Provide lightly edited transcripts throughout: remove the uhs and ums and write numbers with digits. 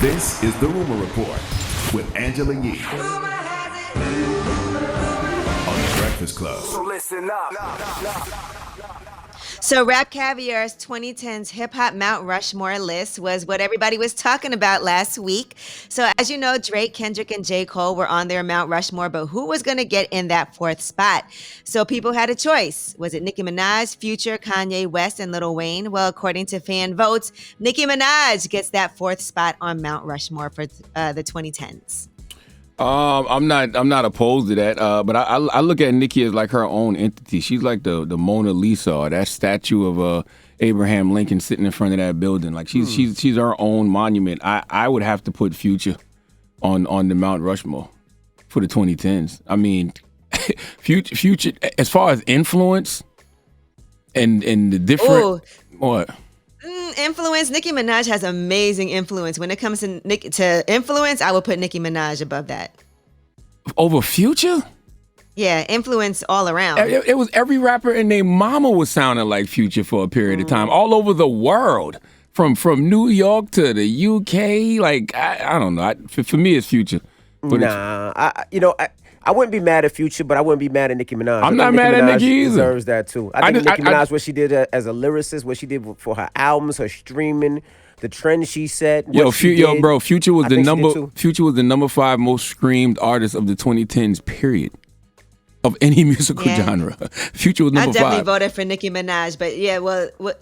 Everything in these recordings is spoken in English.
This is The Rumor Report with Angela Yee on The Breakfast Club. So listen up. So Rap Caviar's 2010's Hip Hop Mount Rushmore list was what everybody was talking about last week. So as you know, Drake, Kendrick, and J. Cole were on their Mount Rushmore, but who was going to get in that fourth spot? So people had a choice. Was it Nicki Minaj, Future, Kanye West, and Lil Wayne? Well, according to fan votes, Nicki Minaj gets that fourth spot on Mount Rushmore for the 2010s. I'm not opposed to that, but I look at Nicki as like her own entity. She's like the Mona Lisa, or that statue of Abraham Lincoln sitting in front of that building. Like she's her own monument. I would have to put Future on the Mount Rushmore for the 2010s. I mean, Future as far as influence and the different. Ooh. What? Influence. Nicki Minaj has amazing influence. When it comes to influence, I would put Nicki Minaj above that. Over Future? Yeah, influence all around. It was every rapper and their mama was sounding like Future for a period of time, all over the world, from New York to the UK. Like I don't know. For me, it's Future. But I wouldn't be mad at Future, but I wouldn't be mad at Nicki Minaj. I'm not mad at Nicki either. Deserves that too. I think Nicki Minaj, what she did as a lyricist, what she did for her albums, her streaming, the trend she set. Bro, Future was the number 5 most streamed artist of the 2010s. Period. Of any musical genre. Future was number 5. I definitely voted for Nicki Minaj, but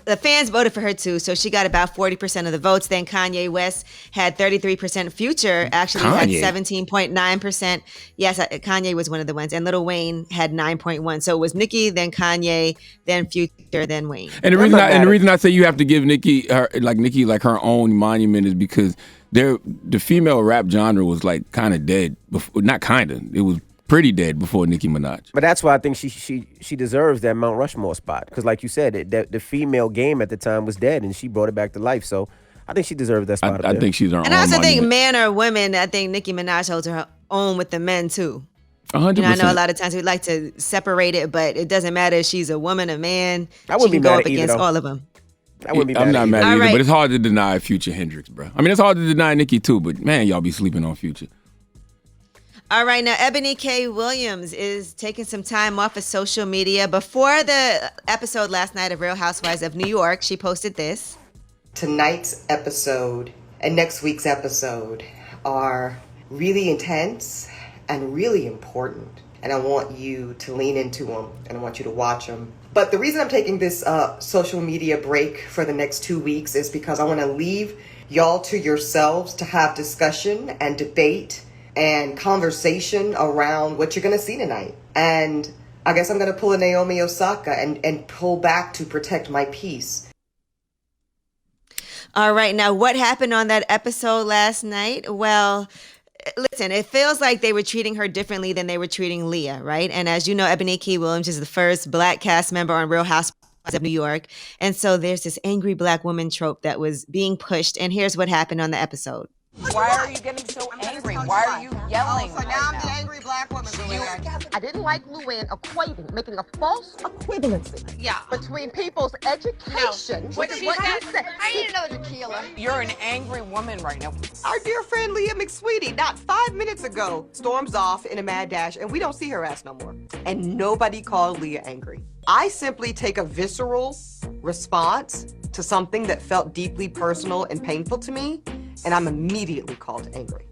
the fans voted for her too, so she got about 40% of the votes. Then Kanye West had 33%. Future actually had 17.9%. Yes, Kanye was one of the ones, and Lil Wayne had 9.1%. So it was Nicki, then Kanye, then Future, then Wayne. And the reason I say you have to give Nicki her own monument is because the female rap genre was like kind of dead. It was pretty dead before Nicki Minaj. But that's why I think she deserves that Mount Rushmore spot. Because like you said, the female game at the time was dead, and she brought it back to life. So I think she deserves that spot. I think she's her own And I also monument. think man or women, I think Nicki Minaj holds her own with the men too. 100%. I know a lot of times we like to separate it, but it doesn't matter if she's a woman or man. I wouldn't she be can go mad up at either, against though. all of them. I'm not mad All either, right. but it's hard to deny Future Hendrix, bro. I mean, it's hard to deny Nicki too, but man, y'all be sleeping on Future. All right, now Eboni K. Williams is taking some time off of social media. Before the episode last night of Real Housewives of New York, she posted this. Tonight's episode and next week's episode are really intense and really important. And I want you to lean into them and I want you to watch them. But the reason I'm taking this social media break for the next 2 weeks is because I want to leave y'all to yourselves to have discussion and debate and conversation around what you're going to see tonight. And I guess I'm going to pull a Naomi Osaka and pull back to protect my peace. All right, now what happened on that episode last night? Well, listen, it feels like they were treating her differently than they were treating Leah, right? And as you know, Eboni K. Williams is the first Black cast member on Real Housewives of New York. And so there's this angry Black woman trope that was being pushed. And here's what happened on the episode. Why are you getting so angry? Why are you yelling? So now I'm the angry Black woman. I didn't like Luann making a false equivalency between people's education. What she said? I need another tequila. You're an angry woman right now. Our dear friend Leah McSweetie, not 5 minutes ago, storms off in a mad dash, and we don't see her ass no more. And nobody called Leah angry. I simply take a visceral response to something that felt deeply personal and painful to me, and I'm immediately called angry.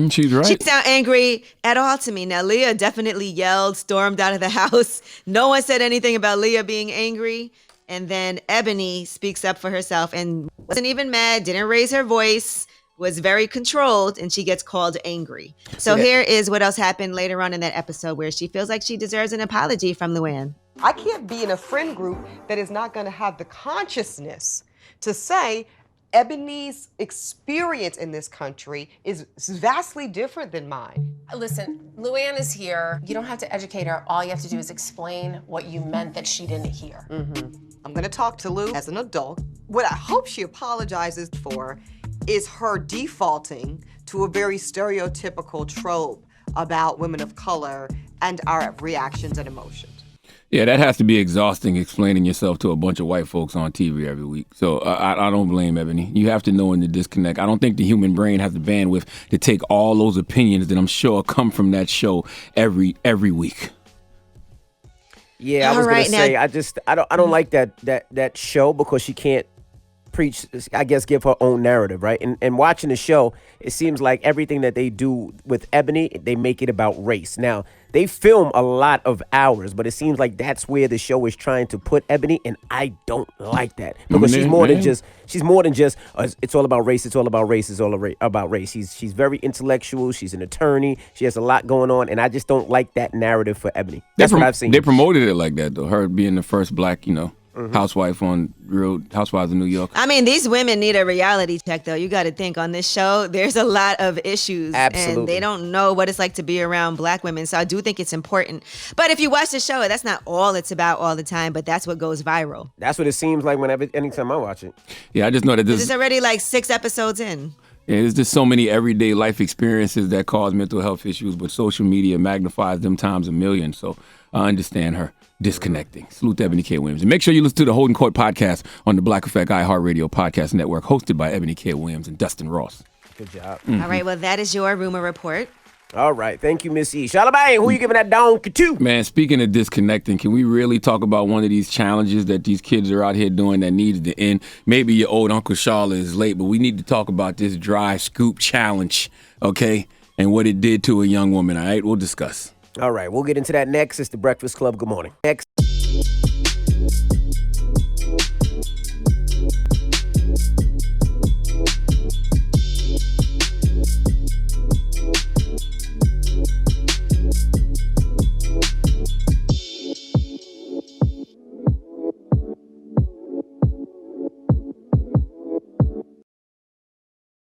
She's right. She didn't sound angry at all to me. Now, Leah definitely yelled, stormed out of the house. No one said anything about Leah being angry. And then Eboni speaks up for herself and wasn't even mad, didn't raise her voice, was very controlled, and she gets called angry. So here is what else happened later on in that episode where she feels like she deserves an apology from Luann. I can't be in a friend group that is not going to have the consciousness to say Ebony's experience in this country is vastly different than mine. Listen, Luann is here. You don't have to educate her. All you have to do is explain what you meant that she didn't hear. I'm going to talk to Lou as an adult. What I hope she apologizes for is her defaulting to a very stereotypical trope about women of color and our reactions and emotions. Yeah, that has to be exhausting explaining yourself to a bunch of white folks on TV every week. So I don't blame Ebony. You have to know when to disconnect. I don't think the human brain has the bandwidth to take all those opinions that I'm sure come from that show every week. Yeah, I was All gonna right, say now- I don't like that show because she can't preach, I guess, give her own narrative, right? And watching the show, it seems like everything that they do with Ebony, they make it about race. Now, they film a lot of hours, but it seems like that's where the show is trying to put Ebony, and I don't like that because she's more than just it's all about race. It's all about race. It's all about race. She's very intellectual. She's an attorney. She has a lot going on, and I just don't like that narrative for Ebony. That's what I've seen. They promoted it like that though. Her being the first black, housewife on Real Housewives of New York. I mean, these women need a reality check, though. You got to think on this show, there's a lot of issues. Absolutely. And they don't know what it's like to be around black women. So I do think it's important. But if you watch the show, that's not all it's about all the time, but that's what goes viral. That's what it seems like anytime I watch it. Yeah, I just know that This is already like 6 episodes in. Yeah, there's just so many everyday life experiences that cause mental health issues, but social media magnifies them times a million. So I understand her disconnecting. Salute to Ebony K. Williams. And make sure you listen to the Holding Court podcast on the Black Effect iHeartRadio podcast network, hosted by Ebony K. Williams and Dustin Ross. Good job. All right, well, that is your rumor report. All right. Thank you, Miss E. Charlamagne, who you giving that donkey to? Man, speaking of disconnecting, can we really talk about one of these challenges that these kids are out here doing that needs to end? Maybe your old Uncle Charla is late, but we need to talk about this dry scoop challenge, okay? And what it did to a young woman, all right? We'll discuss. All right. We'll get into that next. It's The Breakfast Club. Good morning. Next.